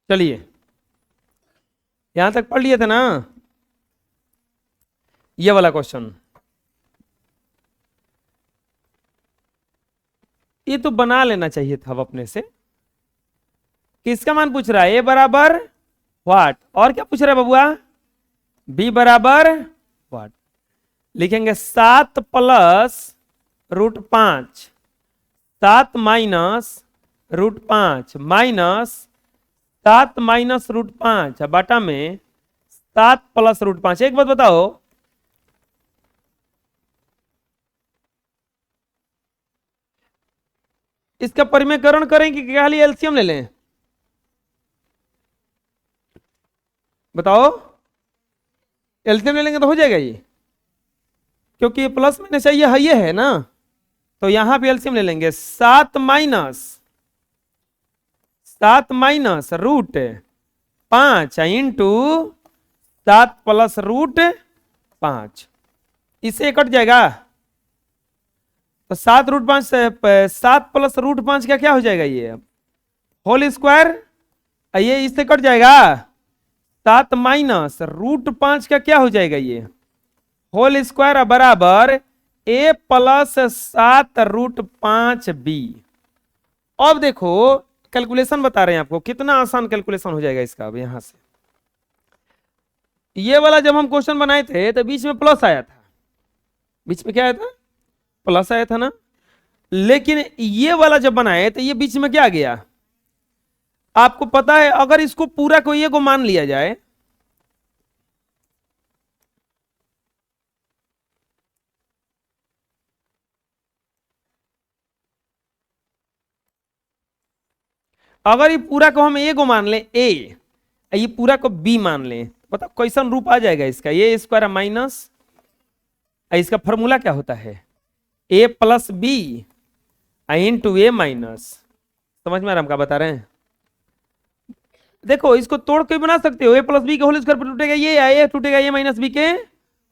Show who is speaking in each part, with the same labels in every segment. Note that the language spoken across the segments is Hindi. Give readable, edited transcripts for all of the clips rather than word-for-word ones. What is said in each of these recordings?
Speaker 1: चलिए यहां तक पढ़ लिए थे ना ये वाला क्वेश्चन। ये तो बना लेना चाहिए था अब अपने से। किसका मान पूछ रहा है? ए बराबर व्हाट, और क्या पूछ रहा है बबुआ? बी बराबर व्हाट। लिखेंगे 7 प्लस √5, 7 माइनस √5 माइनस 7 माइनस √5 बाटा में 7 प्लस √5। एक बात बताओ, इसका परिमेयकरण करें कि खाली एलसीएम ले लें? बताओ, एलसीएम ले लेंगे तो हो जाएगा ये, क्योंकि ये प्लस माइनस चाहिए है, ये है ना, तो यहां पे एलसीएम ले लेंगे। 7 माइनस √5 इंटू 7 प्लस √5, इससे कट जाएगा तो 7 प्लस √5 क्या हो जाएगा? ये होल स्क्वायर, ये इससे कट जाएगा। 7 माइनस √5 का क्या हो जाएगा? ये होल स्क्वायर बराबर a प्लस 7 √5b। अब देखो कैलकुलेशन बता रहे हैं आपको, कितना आसान कैलकुलेशन हो जाएगा इसका। अब यहां से ये वाला जब हम क्वेश्चन बनाए थे तो बीच में प्लस आया था, बीच में क्या आया था? प्लस आया था ना। लेकिन ये वाला जब बनाए तो ये बीच में क्या आ गया? आपको पता है अगर इसको पूरा को ये को मान लिया जाए, अगर ये पूरा को हम ए को मान लें ए, ये पूरा को बी मान लें, बताओ कैसन रूप आ जाएगा इसका? ए स्क्वायर माइनस, इसका फॉर्मूला क्या होता है? ए प्लस बी इंटू ए माइनस। समझ में आ रहा हम क्या बता रहे हैं? देखो इसको तोड़ के बना सकते हो, ए प्लस बी के होल स्क्वायर पर टूटेगा ये, ए टूटेगा ए माइनस बी के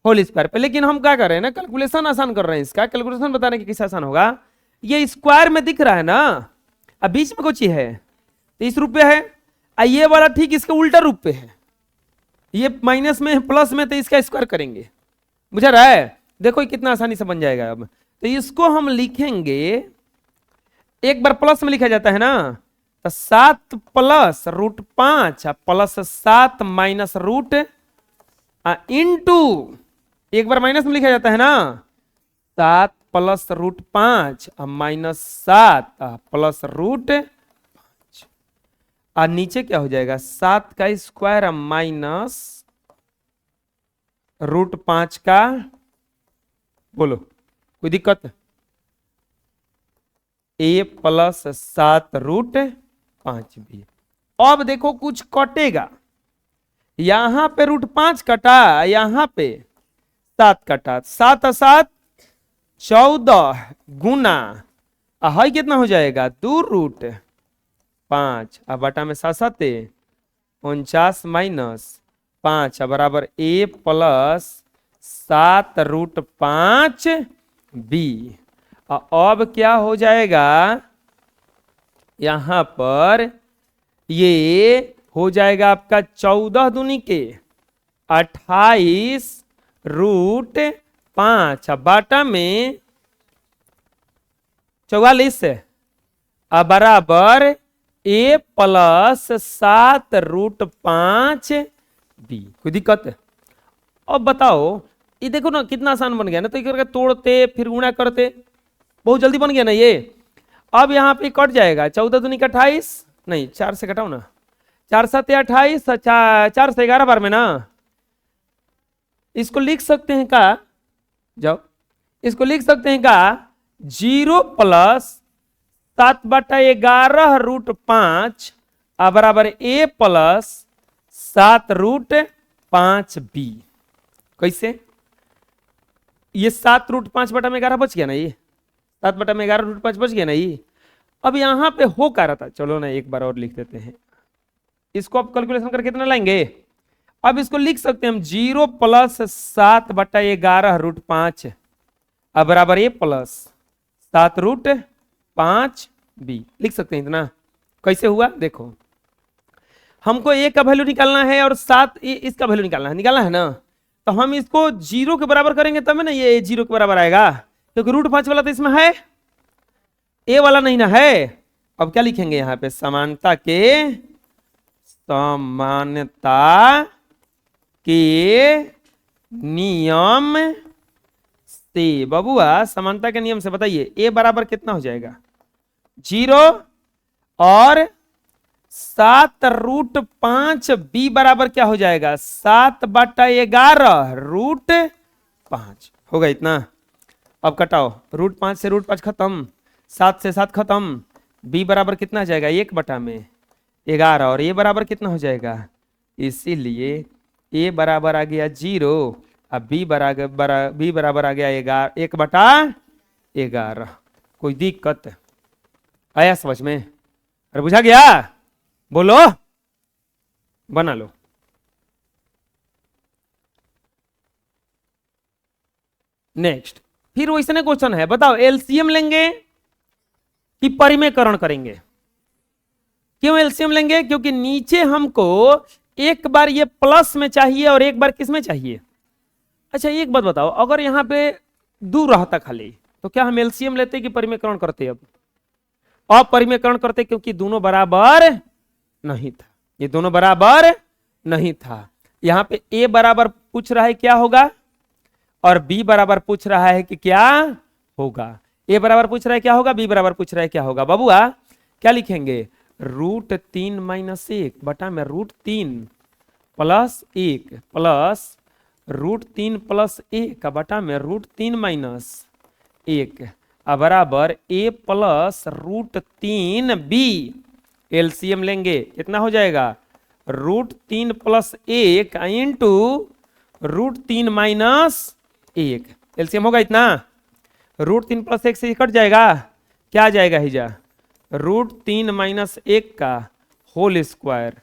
Speaker 1: होल स्क्वायर पे। लेकिन हम क्या कर रहे हैं ना, कैलकुलेशन आसान कर रहे हैं इसका। कैलकुलेशन बताने के कैसे आसान होगा? ये स्क्वायर में दिख रहा है ना, अब बीच में कुछ है तो इस रूप पे है, ये वाला ठीक इसके उल्टा रूप पे है, ये माइनस में प्लस में, तो इसका स्क्वायर करेंगे। बुझा रहा है? देखो कितना आसानी से बन जाएगा। अब तो इसको हम लिखेंगे, एक बार प्लस में लिखा जाता है ना, तो 7 plus √5 plus 7 minus root into, एक बार माइनस में लिखा जाता है ना, 7 प्लस √5 माइनस 7 प्लस √5, और नीचे क्या हो जाएगा? 7 का स्क्वायर माइनस √5 का, बोलो कोई दिक्कत? a प्लस 7 √5 भी। अब देखो कुछ कटेगा, यहां पे √5 कटा, यहां पे 7 कटा, 7 7 14 गुना है कितना हो जाएगा? 2√5 अब बटा में 7 7 49 माइनस 5 बराबर a प्लस 7 √5b। अब क्या हो जाएगा? यहां पर ये हो जाएगा आपका 14 दूनी के 28 √5 बाटा में 44 बराबर a प्लस 7 √5b। कोई दिक्कत है? अब बताओ, ये देखो ना कितना आसान बन गया ना, तो ये करके तोड़ते फिर गुणा करते बहुत जल्दी बन गया ना ये। अब यहाँ पे कट जाएगा, 14 दूनी का 28, नहीं 4 से घटाओ ना, 4 7 28, 4 से 11 बार में ना, इसको लिख सकते हैं का, जाओ इसको लिख सकते हैं का 0 प्लस 7 बटा 11 √5 बराबर a प्लस 7 √5b। कैसे? ये 7 √5 बटा में 11 बच गया ना, ये 7 बटा में 11 √5 बच गया ना ये। अब यहां पे हो क्या रहा था, चलो ना एक बार और लिख देते हैं, इसको आप कैलकुलेशन करके कितना लाएंगे? अब इसको लिख सकते हैं हम 0 प्लस 7 बटा 11 √5 बराबर a प्लस 7 √5b। लिख सकते हैं इतना। कैसे हुआ देखो, हमको ए का वैल्यू निकालना है और 7 इसका वैल्यू निकालना है ना, तो हम इसको 0 के बराबर करेंगे तब ना ये 0 के बराबर आएगा, क्योंकि √5 वाला तो इसमें है, ए वाला नहीं ना है। अब क्या लिखेंगे यहाँ पे, समानता के नियम से। बबुआ समानता के नियम से बताइए ए बराबर कितना हो जाएगा, 0 और 7√5, बी बराबर क्या हो जाएगा 7/11 √5 होगा इतना। अब कटाओ, √5 से √5 खत्म, 7 से 7 खत्म, बी बराबर कितना हो जाएगा 1/11 और ए बराबर कितना हो जाएगा, इसीलिए ए बराबर आ गया 0, अब बी बराबर आ गया 1/11। कोई दिक्कत आया समझ में? अरे बुझा गया? बोलो, बना लो। नेक्स्ट, फिर वैसे क्वेश्चन है, बताओ एलसीएम लेंगे कि परिमेयकरण करेंगे? क्यों एलसीएम लेंगे? क्योंकि नीचे हमको एक बार ये प्लस में चाहिए और एक बार किस में चाहिए। अच्छा एक बात बताओ, अगर यहाँ पे दूर रहता खाली तो क्या हम एलसीएम लेते कि परिमेयकरण करते? अब परिमेयकरण करते, क्योंकि दोनों बराबर नहीं था, ये दोनों बराबर नहीं था। यहाँ पे ए बराबर पूछ रहा है क्या होगा और बी बराबर पूछ रहा है कि क्या होगा। ए बराबर पूछ रहा है क्या होगा, बी बराबर पूछ रहा है क्या होगा। बबुआ क्या लिखेंगे, √3 - 1 बटा में √3 + 1 प्लस √3 + 1 बटा में √3 - 1 बराबर a + √3b। एलसीएम लेंगे कितना हो जाएगा, √3 + 1 इंटू √3 - 1। एलसीएम होगा इतना, √3 + 1 से कट जाएगा, क्या आ जाएगा हिजा, √3 - 1 का होल स्क्वायर,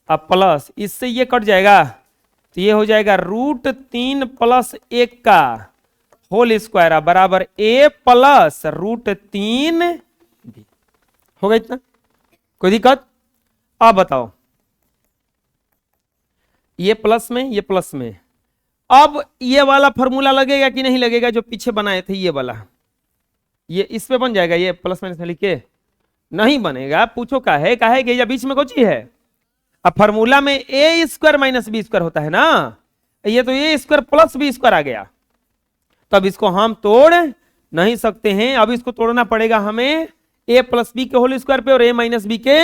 Speaker 1: अब प्लस इससे ये कट जाएगा तो ये हो जाएगा √3 + 1 का होल स्क्वायर बराबर a + √3b। होगा इतना, कोई दिक्कत? अब बताओ, ये प्लस में ये प्लस में, अब ये वाला फॉर्मूला लगेगा कि नहीं लगेगा जो पीछे बनाए थे ये वाला, ये इस पे बन जाएगा, ये प्लस माइनस में लिख के नहीं बनेगा। पूछो काहे कि बीच में कौन चीज है, अब फॉर्मूला में a² - b² होता है ना, ये तो a² + b² आ गया, तब इसको हम तोड़ नहीं सकते हैं। अब इसको तोड़ना पड़ेगा हमें a + b के होल स्क्वायर पे और a - b के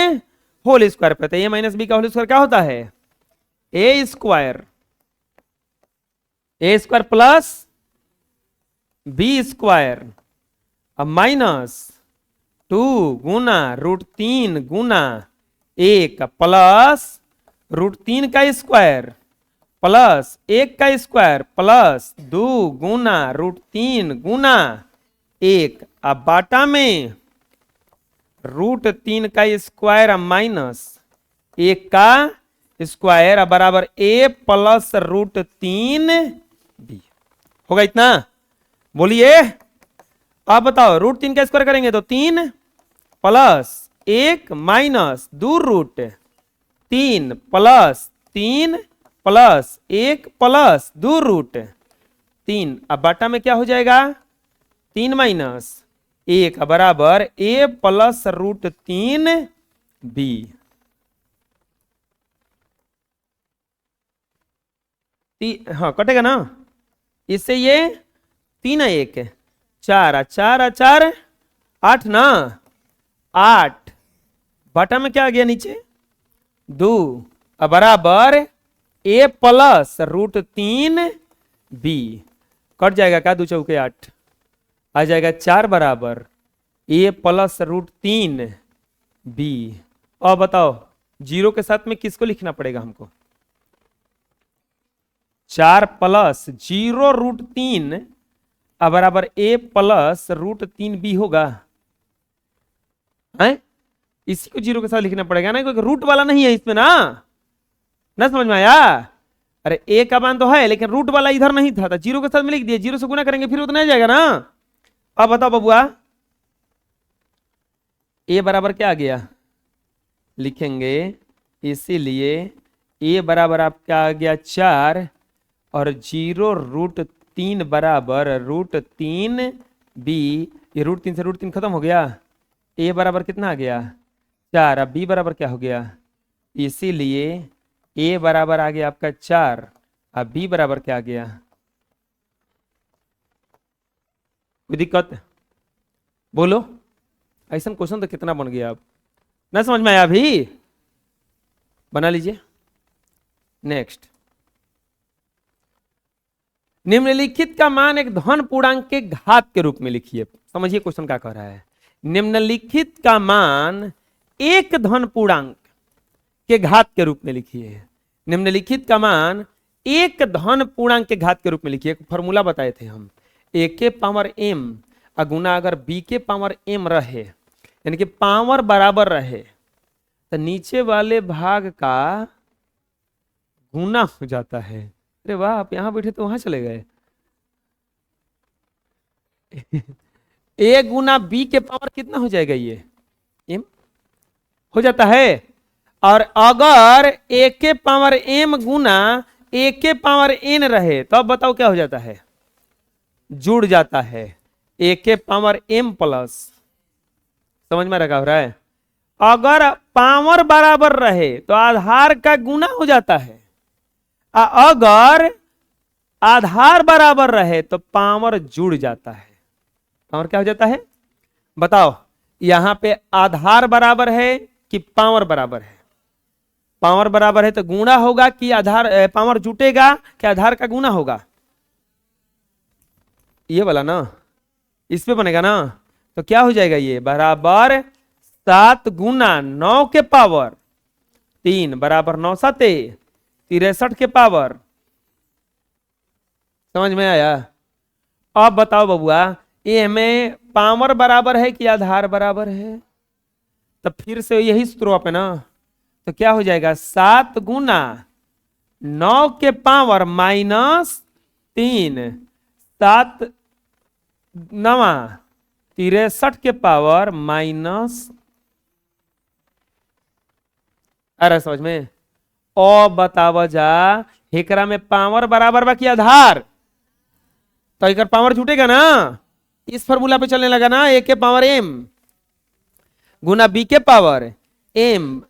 Speaker 1: होल स्क्वायर पे। तो a - b का होल स्क्वायर क्या होता है, a² + b² अब -2 गुना √3 गुना 1 प्लस √3 का स्क्वायर प्लस 1 का स्क्वायर प्लस 2 गुना √3 गुना 1 अब बाटा में √3 का स्क्वायर माइनस 1 का स्क्वायर बराबर a + √3b होगा इतना। बोलिए अब बताओ, √3 का स्क्वायर करेंगे तो 3 + 1 माइनस 2 √3 + 3 + 1 + 2 √3 अब बाटा में क्या हो जाएगा, 3 - 1 बराबर a + √3b। हाँ कटेगा ना, इससे ये 3 - 1 4 4 4 8 ना, 8 बटा में क्या आ गया नीचे 2 बराबर a + √3b कट जाएगा क्या, 2 चौके 8 आ जाएगा 4 बराबर a + √3b। अब बताओ 0 के साथ में किसको लिखना पड़ेगा हमको, 4 + 0 √3 बराबर a + √3b होगा है? इसी को 0 के साथ लिखना पड़ेगा ना, क्योंकि रूट वाला नहीं है इसमें ना समझ में आया? अरे a का मान तो है लेकिन रूट वाला इधर नहीं था, तो 0 के साथ में लिख दिया, 0 से गुना करेंगे फिर उतना आ जाएगा ना। अब बताओ बबुआ, a बराबर क्या आ गया, लिखेंगे इसीलिए ए बराबर आपका आ गया 4 और 0√3 बराबर √3b। ये √3 से √3 खत्म हो गया। ए बराबर कितना आ गया 4। अब बी बराबर क्या हो गया, इसीलिए ए बराबर आ गया आपका 4। अब बी बराबर क्या आ गया, कोई दिक्कत बोलो। ऐसा क्वेश्चन तो कितना बन गया, अब ना समझ में आया, अभी बना लीजिए। नेक्स्ट, निम्नलिखित का मान एक धन पूर्णांक के घात के रूप में लिखिए। समझिए क्वेश्चन क्या कह रहा है। निम्नलिखित का मान एक धन पूर्णांक के घात के रूप में लिखिए। निम्नलिखित का मान एक धन पूर्णांक के घात के रूप में लिखिए। फॉर्मूला बताए थे हम, ए के पावर m गुना अगर बी के पावर m रहे, यानी कि पावर बराबर रहे, तो नीचे वाले भाग का गुना हो जाता है। अरे वाह, आप यहां बैठे तो वहां चले गए। ए गुना बी के पावर कितना हो जाएगा, ये m हो जाता है। और अगर ए के पावर m गुना ए के पावर n रहे तो अब बताओ क्या हो जाता है, जुड़ जाता है। ए के पावर m प्लस, समझ में रखा हो रहा है। अगर पावर बराबर रहे तो आधार का गुना हो जाता है, अगर आधार बराबर रहे तो पावर जुड़ जाता है। पावर क्या हो जाता है बताओ, यहां पे आधार बराबर है कि पावर बराबर है। पावर बराबर है तो गुणा होगा कि आधार, पावर जुटेगा कि आधार का गुना होगा, ये वाला ना, इस पे बनेगा ना। तो क्या हो जाएगा, ये बराबर 7 गुना 9 के पावर 3 बराबर 9 7 63 के पावर। समझ में आया। अब बताओ बबुआ, ये में पावर बराबर है कि आधार बराबर है, तो फिर से यही सूत्र पे ना। तो क्या हो जाएगा, 7 गुना 9 के पावर माइनस 3 7 9 63 के पावर माइनस। अरे समझ में। और बतावा जा, एकरा में पावर बराबर बा कि आधार, तो एक पावर छूटेगा ना। इस फॉर्मूला पे चलने लगा ना, ए के पावर m गुना बी के पावर m,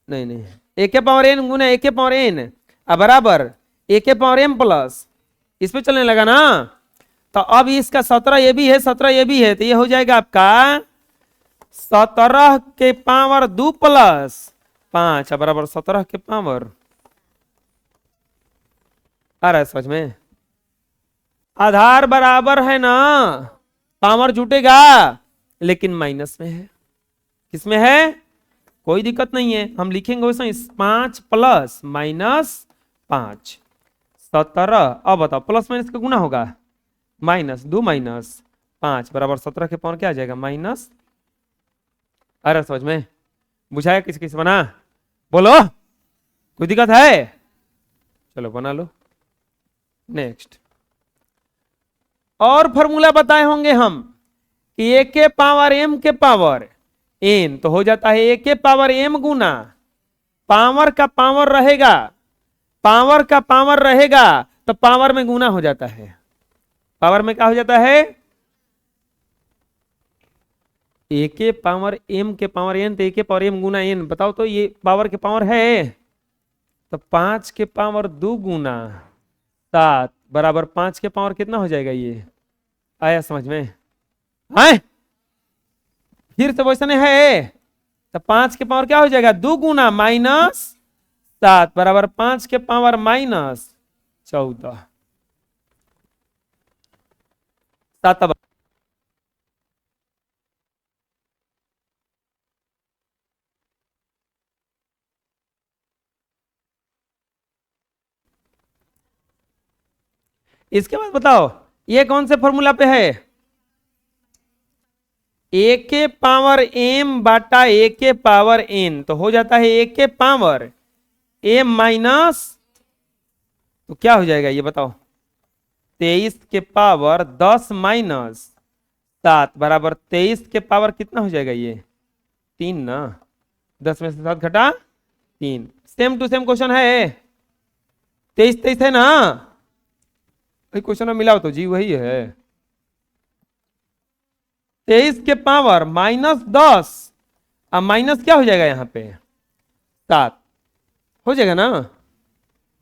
Speaker 1: नहीं ए के पावर n गुना ए के पावर n बराबर ए के पावर m प्लस, इस पे चलने लगा ना। तो अब इसका 17 ये भी है 17 ये भी है, तो ये हो जाएगा आपका 17 के पावर 2 प्लस 5 बराबर 17 के पावर। आ रहा है समझ में। आधार बराबर है ना, पावर जुटेगा, लेकिन माइनस में है। किसमें है, कोई दिक्कत नहीं है, हम लिखेंगे वैसे 5 प्लस माइनस 5 17। अब बताओ प्लस माइनस का गुना होगा, माइनस 2 माइनस 5 बराबर 17 के पावर क्या आ जाएगा माइनस। अरे समझ में, बुझाया किस किस बना, बोलो कोई दिक्कत है, चलो बना लो। नेक्स्ट, और फॉर्मूला बताए होंगे हम कि ए के पावर m के पावर n, तो हो जाता है ए के पावर m गुना पावर का पावर रहेगा, पावर का पावर रहेगा तो पावर में गुना हो जाता है। पावर में क्या हो जाता है, ए के पावर m के पावर n, तो ए के पावर m गुना n। बताओ तो ये पावर के पावर है, तो 5 के पावर 2 गुना 7 बराबर 5 के पावर कितना हो जाएगा, ये आया समझ में। है फिर से वैसे है, तो 5 के पावर क्या हो जाएगा 2 गुना माइनस 7 बराबर 5 के पावर माइनस 14। 7 इसके बाद बताओ ये कौन से फॉर्मूला पे है, ए के पावर m बाटा ए के पावर n, तो हो जाता है ए के पावर m माइनस, तो क्या हो जाएगा ये बताओ 23 के पावर 10 माइनस 7 बराबर 23 के पावर कितना हो जाएगा, ये 3 ना। 10 में से 7 घटा 3। सेम टू सेम क्वेश्चन है, 23 23 है ना, वही क्वेश्चन में मिला हो तो जी वही है। 23 के पावर -10 अब माइनस क्या हो जाएगा यहाँ पे 7 हो जाएगा ना,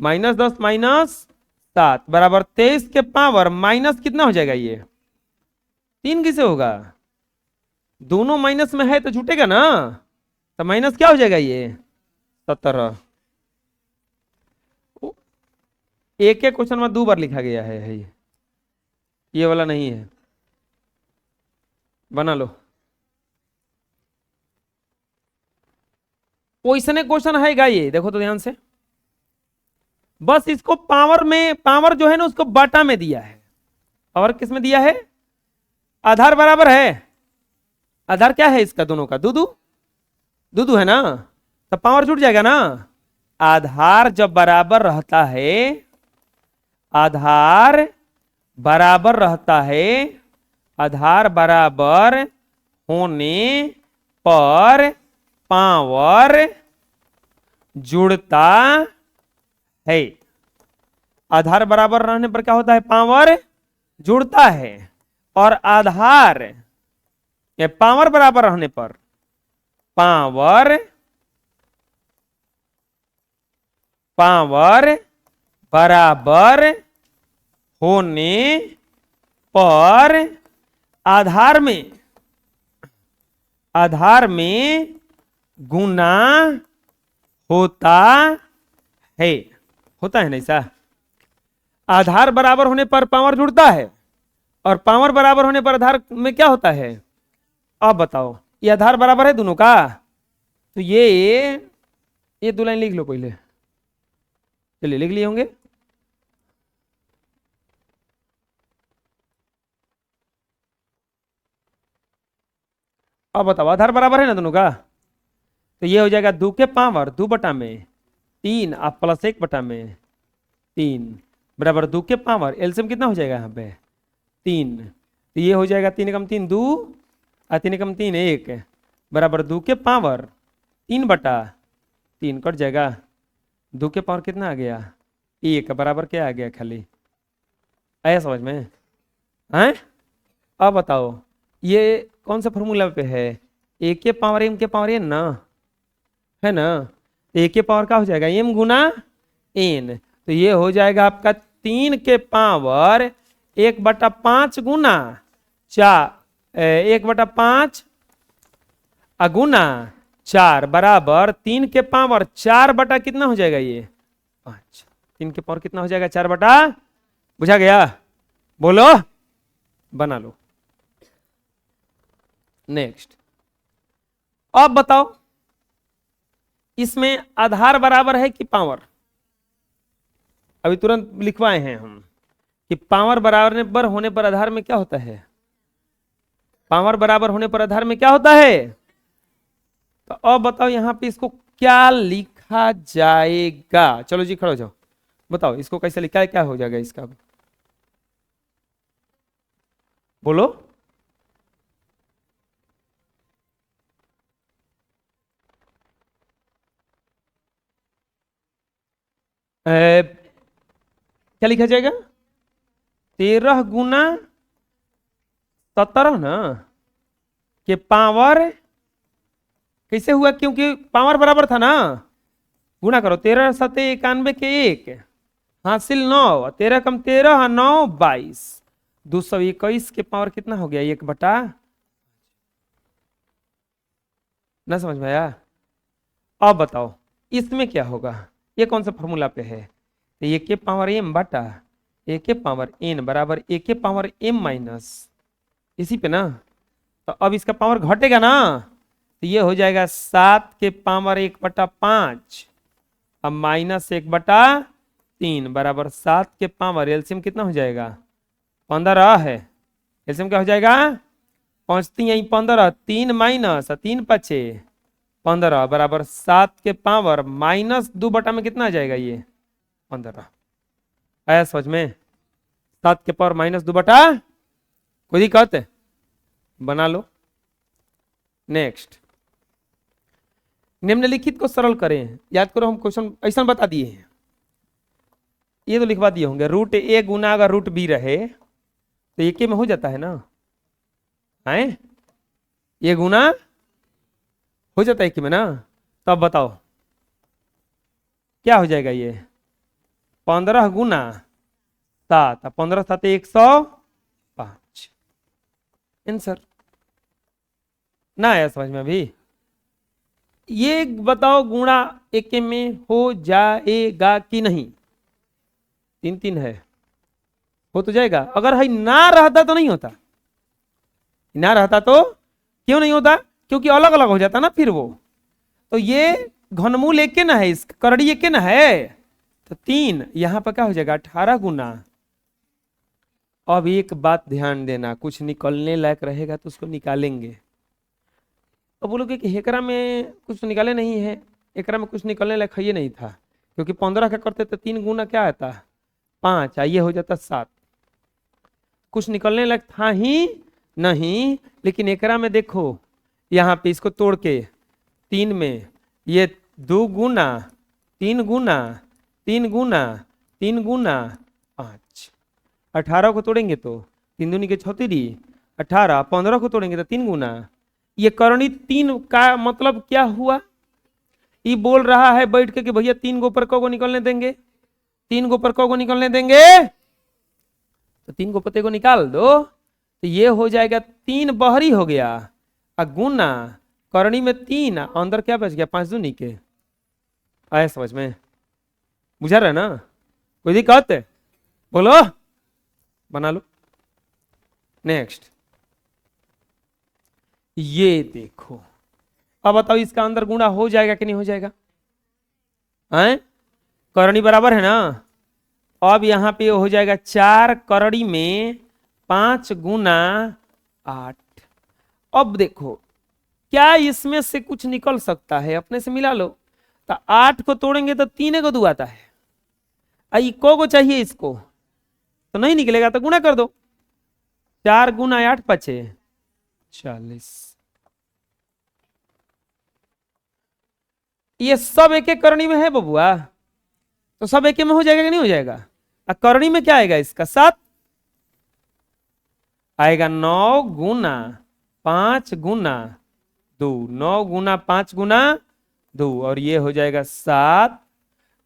Speaker 1: -10 -7 बराबर 23 के पावर माइनस कितना हो जाएगा ये 3 किसे होगा, दोनों माइनस में है तो छूटेगा ना, तो माइनस क्या हो जाएगा ये 17। एक एक क्वेश्चन में 2 बार लिखा गया है ये वाला नहीं है, बना लो। वैसने क्वेश्चन है ये, देखो तो ध्यान से, बस इसको पावर में, पावर जो है ना उसको बटा में दिया है, पावर किस में दिया है, आधार बराबर है, आधार क्या है इसका दोनों का, दूदू दूदू है ना, तो पावर जुड़ जाएगा ना। आधार जब बराबर रहता है, आधार बराबर रहता है, आधार बराबर होने पर पावर जुड़ता है, आधार बराबर रहने पर क्या होता है पावर जुड़ता है, और आधार या पावर बराबर रहने पर पावर पावर बराबर होने पर आधार में गुना होता है, होता है ना ऐसा, आधार बराबर होने पर पावर जुड़ता है और पावर बराबर होने पर आधार में क्या होता है। अब बताओ ये आधार बराबर है दोनों का, तो ये 2 लाइन लिख लो पहले, चलिए लिख लिए होंगे। अब बताओ आधार बराबर है ना दोनों का, तो ये हो जाएगा 2 के पावर 2 बटा में 3 आप प्लस 1 बटा में 3 बराबर 2 के पावर एलसीएम कितना हो जाएगा यहाँ पे 3, तो ये हो जाएगा 3 कम 3 2 और 3 कम 3 1 बराबर 2 के पावर 3 बटा 3 कट जाएगा, 2 के पावर कितना आ गया 1 बराबर क्या आ गया खाली, आया समझ में हैं। अब बताओ ये कौन सा फॉर्मूला पे है, ए के पावर एम के पावर एन ना, है ना, ए के पावर क्या हो जाएगा एम गुना एन, तो ये हो जाएगा आपका 3 के पावर 1/5 गुना 1/5 अगुना 4 बराबर 3 के पावर 4 बटा कितना हो जाएगा ये 5, 3 के पावर कितना हो जाएगा 4 बटा, बुझा गया, बोलो बना लो। नेक्स्ट अब बताओ इसमें आधार बराबर है कि पावर, अभी तुरंत लिखवाए हैं हम कि पावर बराबर होने पर आधार में क्या होता है, पावर बराबर होने पर आधार में क्या होता है, तो अब बताओ यहां पे इसको क्या लिखा जाएगा, चलो जी खड़ो जाओ बताओ इसको कैसे लिखा है, क्या हो जाएगा इसका बोलो। क्या लिखा जाएगा 13 गुना 17 ना के पावर, कैसे हुआ क्योंकि पावर बराबर था ना, गुना करो 13 7 91 के 1 हासिल 9 13 कम 13 9 22 221 के पावर कितना हो गया 1 बटा, ना समझ में आया। अब बताओ इसमें क्या होगा, ये कौन सा फॉर्मूला पे है, तो ए के पावर एम बटा ए के पावर एन बराबर ए के पावर एम माइनस इसी पे ना, तो अब इसका पावर घटेगा ना, तो ये हो जाएगा 7 के पावर 1/5 अब माइनस 1/3 बराबर 7 के पावर एलसीएम कितना हो जाएगा 15 है, एलसीएम क्या हो जाएगा 5 3 यही 15 3 माइनस 3 5 15 बराबर 7 के पावर -2 बटा में कितना आ जाएगा ये 15, आया समझ में, 7 के पावर -2 बटा, कोई दिक्कत है बना लो। नेक्स्ट निम्नलिखित को सरल करें। याद करो हम क्वेश्चन ऐसा बता दिए हैं, ये तो लिखवा दिए होंगे। रूट ए गुना अगर रूट बी रहे तो एक में हो जाता है ना, है ये गुना हो जाता है एक में ना। तो अब बताओ क्या हो जाएगा ये, 15 गुना 7, 15 7 105। आंसर ना आया समझ में अभी? ये बताओ गुणा एक में हो जाएगा कि नहीं? 3 3 है, हो तो जाएगा। अगर है ना रहता तो नहीं होता, ना रहता तो क्यों नहीं होता? क्योंकि अलग अलग हो जाता ना फिर वो। तो ये घनमूल एक के ना है, इस करड़ी एक के ना है, तो 3 यहां पर क्या हो जाएगा 18 गुना। अब एक बात ध्यान देना, कुछ निकलने लायक रहेगा तो उसको निकालेंगे। अब बोलोगे कि हेकरा में कुछ निकाले नहीं है, एकरा में कुछ निकलने लायक है ये नहीं था, क्योंकि 15 का करते तो 3 गुना क्या आता 5, ये हो जाता 7। कुछ निकलने लायक था ही नहीं, लेकिन एकरा में देखो यहाँ पे इसको तोड़ के 3 में ये 2 गुना 3 गुना 3 गुना 3 गुना 5, 18 को तोड़ेंगे तो 3 दूनी के 36, 18, 15 को तोड़ेंगे तो 3 गुना। ये करणी 3 का मतलब क्या हुआ? ये बोल रहा है बैठ के कि भैया 3 गो पर को निकलने देंगे, 3 गो पर को निकलने देंगे, तो 3 को पते को निकाल दो, तो ये हो जाएगा 3 बहरी हो गया, गुना करणी में 3, अंदर क्या बच गया 5 दूनी के। आया समझ में? बुझा रहा ना? कोई दिक्कत है? बोलो, बना लो। नेक्स्ट ये देखो, अब बताओ इसका अंदर गुणा हो जाएगा कि नहीं हो जाएगा? हैं? करणी बराबर है ना। अब यहां पे हो जाएगा 4 करड़ी में 5 गुना 8। अब देखो क्या इसमें से कुछ निकल सकता है? अपने से मिला लो। तो 8 को तोड़ेंगे तो 3 को 2 आता है, आई को चाहिए इसको, तो नहीं निकलेगा तो गुना कर दो। 4 गुना 8 5 40। ये सब एक एक करणी में है बबुआ, तो सब एक में हो जाएगा कि नहीं हो जाएगा? करणी में क्या आएगा इसका 7 आएगा, 9 गुना 5 गुना 2, 9 गुना 5 गुना 2, और ये हो जाएगा 7,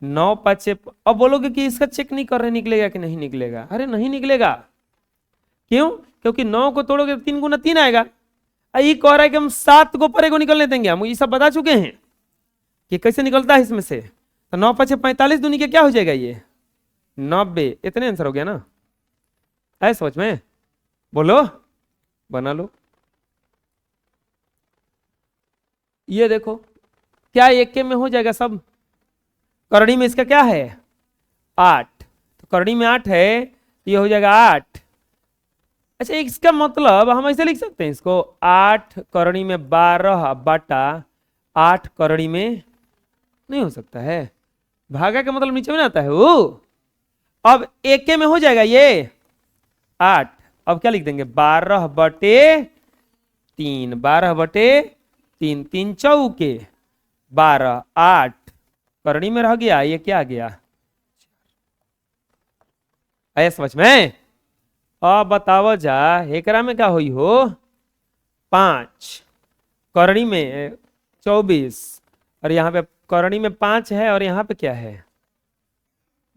Speaker 1: 9 5। अब बोलोगे कि इसका चेक नहीं कर रहे, निकलेगा कि नहीं निकलेगा? अरे नहीं निकलेगा। क्यों? क्योंकि 9 को तोड़ोगे तो 3 गुना 3 आएगा। ये कह रहा है कि हम 7 को परे को निकलने देंगे, हम ये सब बता चुके हैं कि कैसे निकलता है इसमें से। तो 9 5 45 दूनी के क्या हो जाएगा ये 90। इतने आंसर हो गया ना? है समझ में? बोलो, बना लो। ये देखो क्या एक में हो जाएगा सब? करणी में इसका क्या है 8, तो करणी में 8 है, ये हो जाएगा 8। अच्छा इसका मतलब हम ऐसे लिख सकते हैं इसको, 8 करणी में 12 बटा 8 करणी में नहीं हो सकता है, भागा का मतलब नीचे में आता है वो। अब एक में हो जाएगा ये 8, अब क्या लिख देंगे 12 बटे 3, 12 बटे 3, 3 चौके 12, 8 करणी में रह गया, ये क्या आ गया? आया समझ में? अब बताओ जा एकरा में क्या हुई हो 5, करणी में 24, और यहाँ पे करणी में 5 है, और यहाँ पे क्या है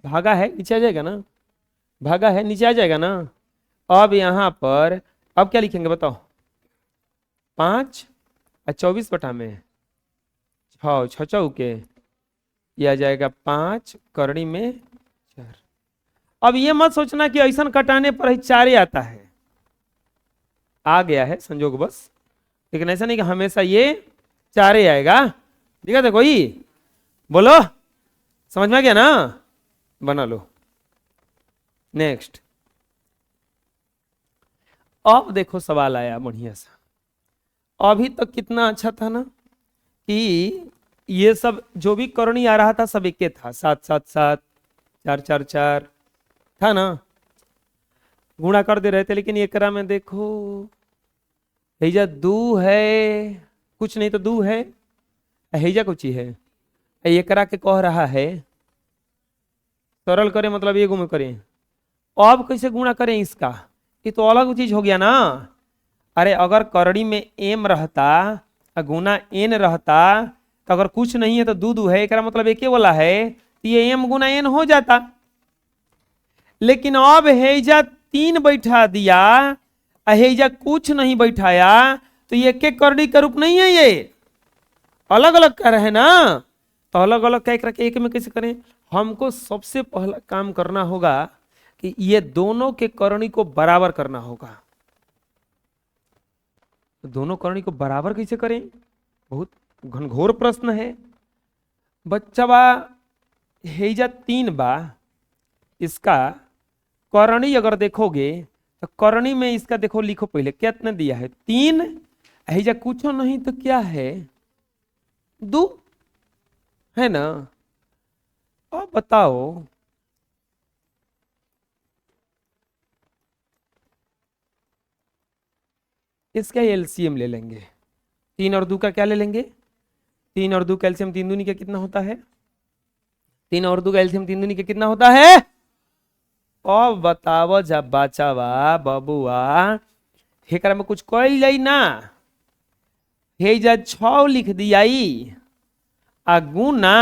Speaker 1: भागा है, नीचे आ जाएगा ना, भागा है नीचे आ जाएगा ना। अब यहाँ पर अब क्या लिखेंगे बताओ, 5 और 24 बटा में 6, 6 चौके, यह आ जाएगा 5 करणी में 4। अब ये मत सोचना कि ऐसा कटाने पर ही 4 आता है, आ गया है संजोग बस, लेकिन ऐसा नहीं कि हमेशा ये 4 आएगा। दिखा था कोई? बोलो, समझ में आ गया ना? बना लो। नेक्स्ट अब देखो सवाल आया बढ़िया सा। अभी तक कितना अच्छा था ना कि ये सब जो भी करणी आ रहा था सब एक था, 7 7 7 4 4 4 था ना, गुणा कर दे रहे थे। लेकिन एकरा में देखो भैया 2 है, कुछ नहीं तो 2 है, हेजा कुछ ही है, एकरा के कह रहा है सरल करें मतलब ये गुण करें। अब कैसे गुणा करें इसका, ये तो अलग चीज हो गया ना। अरे अगर करड़ी में एम रहता और गुना एन रहता, तो अगर कुछ नहीं है तो दू दू है, एकरा मतलब एके वाला है, तो ये एम गुना एन हो जाता। लेकिन अब हेजा 3 बैठा दिया, हेजा कुछ नहीं बैठाया, तो ये एक एक करड़ी का रूप नहीं है, ये अलग अलग कर रहे हैं ना। तो अलग अलग क्या करके एक में कैसे करें, हमको सबसे पहला काम करना होगा कि ये दोनों के करणी को बराबर करना होगा। तो दोनों करणी को बराबर कैसे करें, बहुत घनघोर प्रश्न है बच्चा बा। हेजा 3 बा, इसका करणी अगर देखोगे तो करणी में इसका देखो, लिखो पहले कितना दिया है 3, हेजा कुछ नहीं तो क्या है 2 है ना। अब बताओ इसका एलसीएम ले लेंगे, 3 और 2 का क्या ले लेंगे, 3 और 2 का एलसीएम 3 दूनी का कितना होता है, 3 और 2 का एलसीएम 3 दूनी का कितना होता है। अब बताओ जब बचावा बबुआ हेकरा में कुछ कल जाई ना, हेजा 6 लिख दिया आ गुना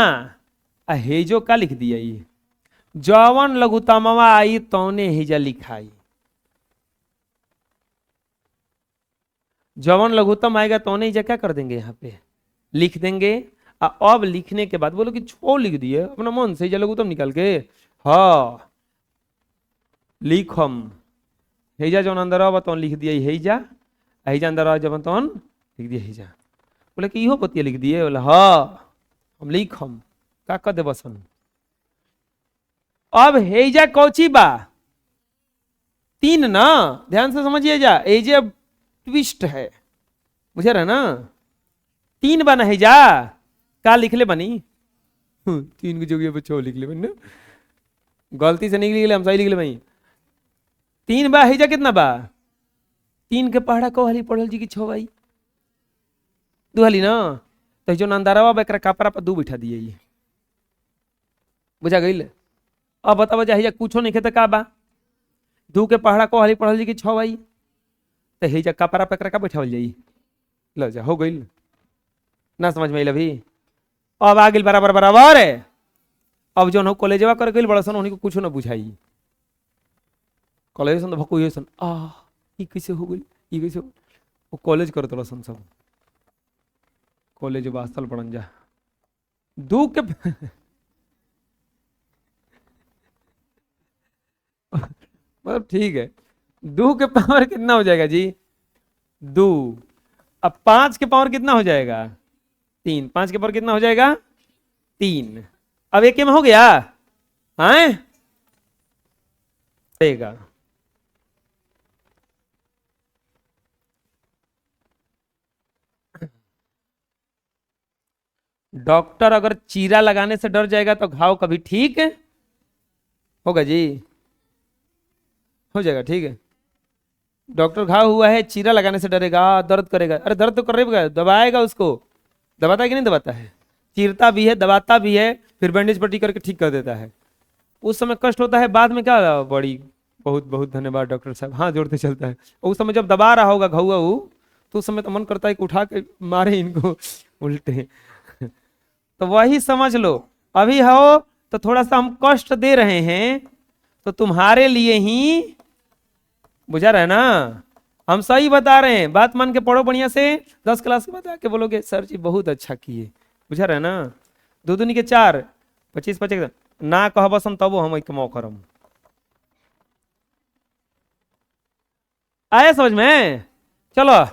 Speaker 1: आ हेजो का लिख दिया, जवन लघुत्तमवा आई तौने हेजा लिखाई, जवन लघुत्तम आएगा तो नहीं, क्या कर देंगे यहाँ पे लिख देंगे। अब लिखने के बाद बोलो कि 6 लिख दिए अपना मन से लघुत्तम निकाल के, हाँ लिखम हेजा जौन अंदर अब तो लिख दिया हेजा, हेजा अंदर जब तो लिख दिया हेजा। बोले कि इहो पतिया लिख दिए, बोले हाँ हम लिखम का कर दे बसन। अब हेजा कौची बा 3 ना, ध्यान से समझिए जा, एजे ट्विस्ट है, बुझे रहे ना। 3 बना है जा, का लिख ले बनी 3 की जगह पे 6 लिख ले बनी, गलती से नहीं लिख ले, हम सही लिख ले भाई। 3 बा है जा, कितना बा 3 के पहाड़ा को हली पढ़ल जी की 6 भाई 2 हली ना, तो जो नंदारा बा एकरा कपड़ा पर 2 बिठा दिए, ये बुझा गई। अब बताओ जा कुछो नहीं खेते का बा, 2 के पहाड़ा को हली पढ़ल जी की 6 भाई, तो हेजा कपड़ा पे का बैठावल जाई, लो जा हो गई ना, समझ में अभी। अब आ गई बराबर बराबर है। अब जो कॉलेजवा कर गई बड़ा सन, उन्हीं को कुछ ना बुझाई, कॉलेज तो भको सन ये कैसे हो गई, ये कैसे हो, वो कॉलेज कर तो सन सब, कॉलेज वास्तल पड़न जा 2 के मतलब ठीक है, 2 के पावर कितना हो जाएगा जी 2, अब 5 के पावर कितना हो जाएगा 3, 5 के पावर कितना हो जाएगा 3। अब एक में हो गया हैं डॉक्टर अगर चीरा लगाने से डर जाएगा तो घाव कभी ठीक होगा जी, हो जाएगा ठीक है। डॉक्टर घाव हुआ है, चीरा लगाने से डरेगा, दर्द करेगा, अरे दर्द तो करेगा, दबाएगा उसको, दबाता है कि नहीं दबाता है, चीरता भी है दबाता भी है, फिर बैंडेज पट्टी करके ठीक कर देता है। उस समय कष्ट होता है, बाद में क्या बड़ी बहुत बहुत धन्यवाद डॉक्टर साहब, हाँ जोड़ते चलता है। उस समय जब दबा रहा होगा घाव तो उस समय तो मन करता है कि उठा के मारे इनको उल्टे तो वही समझ लो, अभी हो तो थोड़ा सा हम कष्ट दे रहे हैं, तो तुम्हारे लिए ही, बुझा रहे ना, हम सही बता रहे हैं, बात मान के पढ़ो बढ़िया से, 10 क्लास के बाद आके बोलोगे सर जी बहुत अच्छा किए, बुझा रहे ना। 2 दूनी के 4, 25 25 ना कह बसन तब हम कमाओ करम, आया समझ में। चलो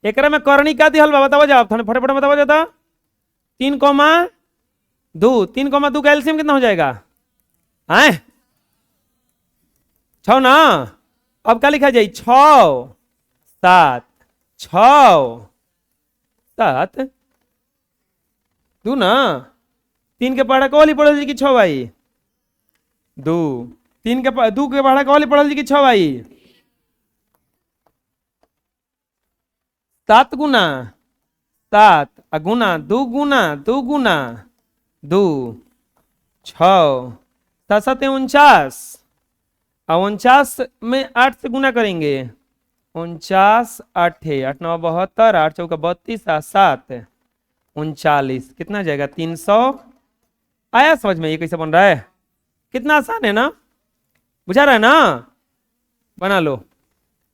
Speaker 1: एक में करनी क्या दिहल बा बताओ जा, फटाफट बताओ जाता 3,2, 3,2 का एलसीएम कितना हो जाएगा हैं 6 ना। अब क्या लिखा जाए 6 7 6 7 2 ना, 3 के पहाड़ा कौली पढ़ल जी की 6 भाई 2, 2 के पहाड़ा कौली पढ़ल जी की 6 भाई 7 गुना 7 गुना 2 गुना 2 गुना 2 6 7 7 49 और 49 में 8 से गुना करेंगे 49 8 8 9 72 8 चौका 32 7 39 कितना जाएगा 300। आया समझ में ये कैसे बन रहा है? कितना आसान है ना, बुझा रहा है ना? बना लो।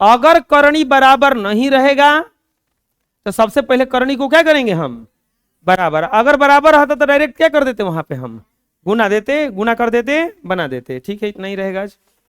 Speaker 1: अगर करनी बराबर नहीं रहेगा तो सबसे पहले करनी को क्या करेंगे हम? बराबर। अगर बराबर रहता तो डायरेक्ट क्या कर देते वहां पे हम गुना देते, गुना कर देते, बना देते। ठीक है, इतना ही रहेगा आज।